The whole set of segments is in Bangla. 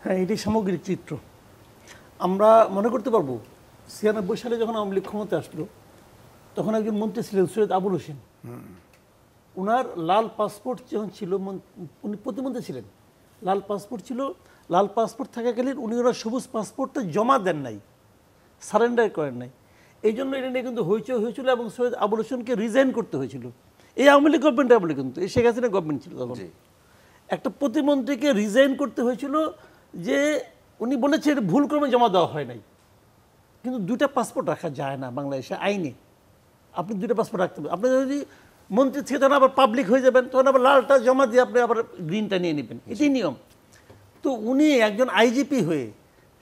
হ্যাঁ, এটি সামগ্রিক চিত্র। আমরা মনে করতে পারবো ৯৬ সালে যখন আওয়ামী লীগ ক্ষমতা আসলো তখন একজন মন্ত্রী ছিলেন সৈয়দ আবুল হোসেন। ওনার লাল পাসপোর্ট যখন ছিল, উনি প্রতিমন্ত্রী ছিলেন, লাল পাসপোর্ট ছিল। লাল পাসপোর্ট থাকাকালীন উনি ওনার সবুজ পাসপোর্টটা জমা দেন নাই, সারেন্ডার করেন নাই। এই জন্য এটা নিয়ে কিন্তু হইচই হয়েছিল এবং সৈয়দ আবুল হোসেনকে রিজাইন করতে হয়েছিল। এই আওয়ামী লীগ গভর্নমেন্ট আমলে কিন্তু এই শেখ হাসিনা গভর্নমেন্ট ছিল তখন। একটা প্রতিমন্ত্রীকে রিজাইন করতে হয়েছিল যে উনি বলেছে এটা ভুল ক্রমে জমা দেওয়া হয় নাই। কিন্তু দুইটা পাসপোর্ট রাখা যায় না বাংলাদেশে আইনে। আপনি দুইটা পাসপোর্ট রাখতে পারেন। আপনি যদি মন্ত্রী থেকে তখন আবার পাবলিক হয়ে যাবেন, তখন আবার লালটা জমা দিয়ে আপনি আবার গ্রিনটা নিয়ে নেবেন, এটাই নিয়ম। তো উনি একজন আইজিপি হয়ে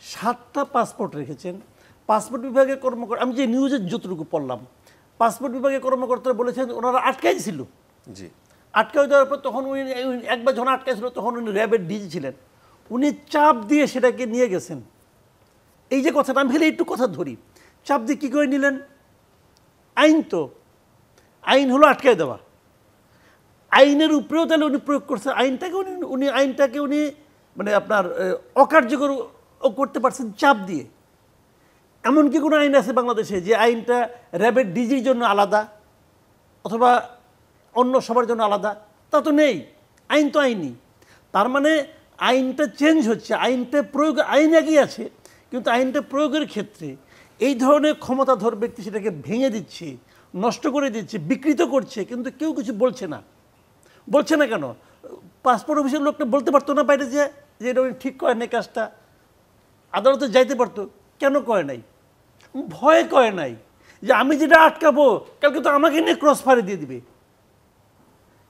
7টা পাসপোর্ট রেখেছেন। পাসপোর্ট বিভাগের কর্মকর্তা, আমি যে নিউজের যতটুকু পড়লাম, পাসপোর্ট বিভাগের কর্মকর্তারা বলেছেন ওনারা আটকাই ছিল। জি, আটকাই দেওয়ার পর তখন উনি একবার যখন আটকাইছিল তখন উনি র্যাবের ডিজি ছিলেন, উনি চাপ দিয়ে সেটাকে নিয়ে গেছেন। এই যে কথাটা আমি খালি একটু কথা ধরি, চাপ দিয়ে কী করে নিলেন? আইন তো, আইন হলো আটকায় দেওয়া। আইনের উপরেও তাহলে উনি প্রয়োগ করছেন আইনটাকে, আইনটাকে উনি মানে আপনার অকার্যকর করতে পারছেন চাপ দিয়ে। এমন কি কোনো আইন আছে বাংলাদেশে যে আইনটা র্যাবের ডিজির জন্য আলাদা অথবা অন্য সবার জন্য আলাদা? তা তো নেই, আইন তো আইনই। তার মানে আইনটা চেঞ্জ হচ্ছে, আইনটা প্রয়োগ, আইন একই আছে কিন্তু আইনটা প্রয়োগের ক্ষেত্রে এই ধরনের ক্ষমতাধর ব্যক্তি সেটাকে ভেঙে দিচ্ছে, নষ্ট করে দিচ্ছে, বিকৃত করছে, কিন্তু কেউ কিছু বলছে না। বলছে না কেন? পাসপোর্ট অফিসের লোকটা বলতে পারতো না বাইরে যে এটা উনি ঠিক করেন এই কাজটা, আদালতে যাইতে পারতো, কেন করে নাই? ভয় করে নাই যে আমি যেটা আটকাবো কালকে তো আমাকে নিয়ে ক্রস ফায়ার দিয়ে দিবে।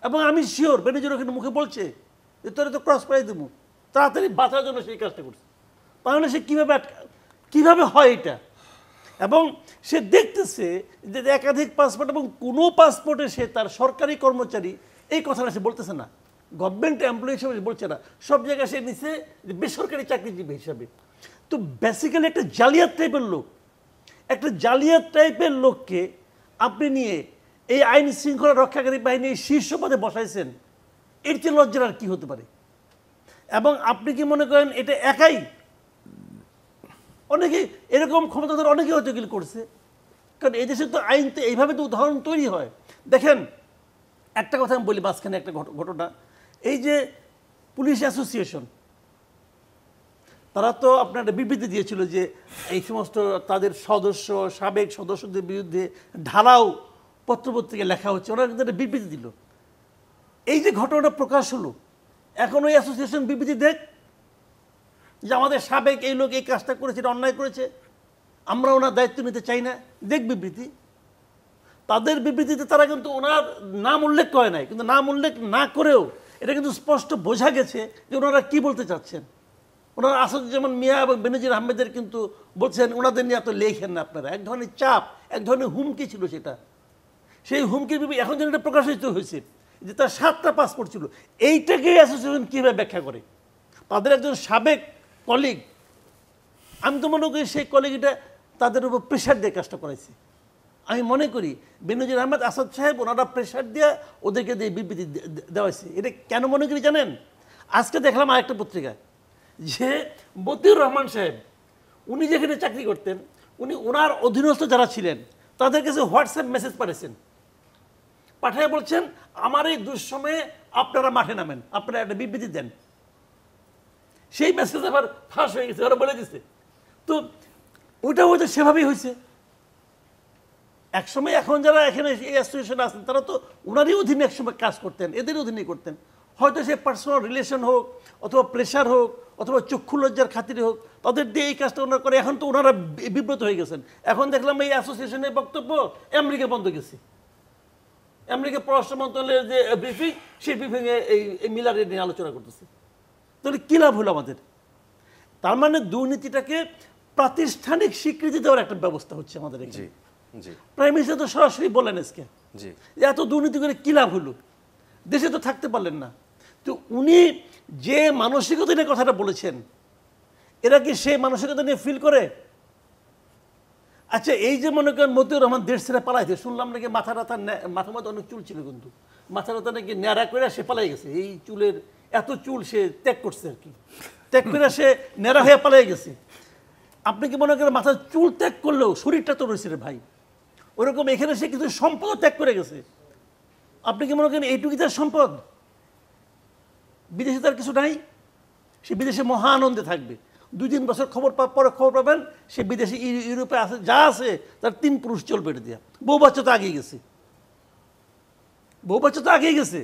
এবং আমি শিওর ম্যানেজার ওখানে মুখে বলছে যে তোরা তো ক্রস ফায়ার দেবো, তাড়াতাড়ি বাঁচার জন্য সেই কাজটা করছে। তাহলে সে কীভাবে হয় এটা? এবং সে দেখতেছে যে একাধিক পাসপোর্ট এবং কোনো পাসপোর্টে সে তার সরকারি কর্মচারী, এই কথাটা সে বলতেছে না, গভর্নমেন্ট এমপ্লয়ি হিসেবে বলছে না, সব জায়গায় সে নিছে বেসরকারি চাকরিজীবী হিসাবে। তো বেসিক্যালি একটা জালিয়াত টাইপের লোক, একটা জালিয়াত টাইপের লোককে আপনি নিয়ে এই আইন শৃঙ্খলা রক্ষাকারী বাহিনী শীর্ষ পদে বসাইছেন, এর চেয়ে লজ্জার আর কি হতে পারে? এবং আপনি কি মনে করেন এটা একাই? অনেকে এরকম ক্ষমতাধর অনেকে হয়তো এগুলো করছে, কারণ এই দেশে তো আইন তো এইভাবে তো উদাহরণ তৈরি হয়। দেখেন একটা কথা আমি বলি মাঝখানে একটা ঘটনা, এই যে পুলিশ অ্যাসোসিয়েশন তারা তো আপনার বিবৃতি দিয়েছিল যে এই সমস্ত তাদের সদস্য, সাবেক সদস্যদের বিরুদ্ধে ঢালাও পত্রপত্রিকা লেখা হচ্ছে, ওরা কিন্তু একটা বিবৃতি দিল। এই যে ঘটনাটা প্রকাশ হলো, এখন ওই অ্যাসোসিয়েশন বিবৃতি দেখ যে আমাদের সাবেক এই লোক এই কাজটা করেছে, এটা অন্যায় করেছে, আমরা ওনার দায়িত্ব নিতে চাই না, দেখ বিবৃতি। তাদের বিবৃতিতে তারা কিন্তু ওনার নাম উল্লেখ করে নাই, কিন্তু নাম উল্লেখ না করেও এটা কিন্তু স্পষ্ট বোঝা গেছে যে ওনারা কি বলতে চাচ্ছেন। ওনারা আসাদুজ্জামান মিয়া এবং বেনজির আহমেদের কিন্তু বলছেন ওনাদের নিয়ে এত লেখেন না আপনারা, এক ধরনের চাপ, এক ধরনের হুমকি ছিল সেটা। সেই হুমকির এখন যেন এটা প্রকাশিত হয়েছে যে তার 7টা পাসপোর্ট ছিল, এইটাকে অ্যাসোসিয়েশন কীভাবে ব্যাখ্যা করে? তাদের একজন সাবেক কলিগ, আমি তো মনে করি সেই কলিগটা তাদের উপর প্রেশার দিয়ে কাজটা করাইছে। আমি মনে করি বেনজির আহমেদ, আসাদ সাহেব ওনারা প্রেশার দিয়ে ওদেরকে দিয়ে বিবৃতি দেওয়া হয়েছে। এটা কেন মনে করি জানেন? আজকে দেখলাম আরেকটা পত্রিকায় যে মতিউর রহমান সাহেব উনি যেখানে চাকরি করতেন, উনি ওনার অধীনস্থ যারা ছিলেন তাদের কাছে হোয়াটসঅ্যাপ মেসেজ পাঠিয়েছেন, পাঠিয়ে বলছেন আমার এই দুঃসময়ে আপনারা মাঠে নামেন, আপনারা একটা বিবৃতি দেন। সেই মেসেজ আবার ফাঁস হয়ে গেছে, ওরা বলে দিচ্ছে। তো ওইটা হয়তো সেভাবেই হয়েছে একসময়। এখন যারা এখানে এই অ্যাসোসিয়েশনে আছেন তারা তো ওনারই অধীনে একসময় কাজ করতেন, এদের অধীনেই করতেন। হয়তো সে পার্সোনাল রিলেশন হোক অথবা প্রেশার হোক অথবা চক্ষু লজ্জার খাতিরে হোক, তাদের দিয়ে এই কাজটা ওনারা করে। এখন তো ওনারা বিব্রত হয়ে গেছেন। এখন দেখলাম এই অ্যাসোসিয়েশনের বক্তব্য আমেরিকা বন্ধ গেছে, আমেরিকা পররাষ্ট্র মন্ত্রণালয়ের যে ব্রিফিং, সেই ব্রিফিংয়ে এই মিলারের নিয়ে আলোচনা করতেছে। তাহলে কী লাভ হলো আমাদের? তার মানে দুর্নীতিটাকে প্রাতিষ্ঠানিক স্বীকৃতি দেওয়ার একটা ব্যবস্থা হচ্ছে আমাদের এখানে। প্রাইম মিনিস্টার তো সরাসরি বলেন আজকে এত দুর্নীতি করে কী লাভ হলো, দেশে তো থাকতে পারলেন না। তো উনি যে মানসিকতা নিয়ে কথাটা বলেছেন, এরা কি সেই মানসিকতা নিয়ে ফিল করে? আচ্ছা, এই যে মনে করেন মতিউর রহমান দেশ ছেড়ে পালাইছে, শুনলাম নাকি মাথা মধ্যে অনেক চুল ছিল, কিন্তু মাথা নাকি ন্যাড়া করে সে পালাই গেছে, এই চুলের এত চুল সে ত্যাগ করছে আর কি। ত্যাগ করে সে নেড়া হয়ে পালিয়ে গেছে। আপনি কি মনে করেন মাথার চুল ত্যাগ করলেও শরীরটা তো রয়েছে রে ভাই। ওরকম এখানে সে কিছু সম্পদ ত্যাগ করে গেছে। আপনি কি মনে করেন এইটুকুই তার সম্পদ? বিদেশে তার কিছু নাই, সে বিদেশে মহা আনন্দে থাকবে। 2-3 বছর পরে খবর পাবেন সে বিদেশে ইউরোপে আছে, যা আছে তার 3 পুরুষ চল পেটে দিয়া। বউ বাচ্চা তো আগেই গেছে, বউ বাচ্চা তো আগেই গেছে।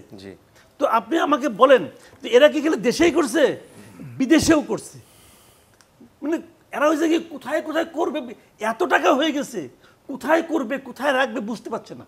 তো আপনি আমাকে বলেন, তো এরা কি খেলে দেশেই করছে, বিদেশেও করছে? মানে এরা হয়েছে কি কোথায় কোথায় করবে, এত টাকা হয়ে গেছে, কোথায় করবে কোথায় রাখবে বুঝতে পারছে না।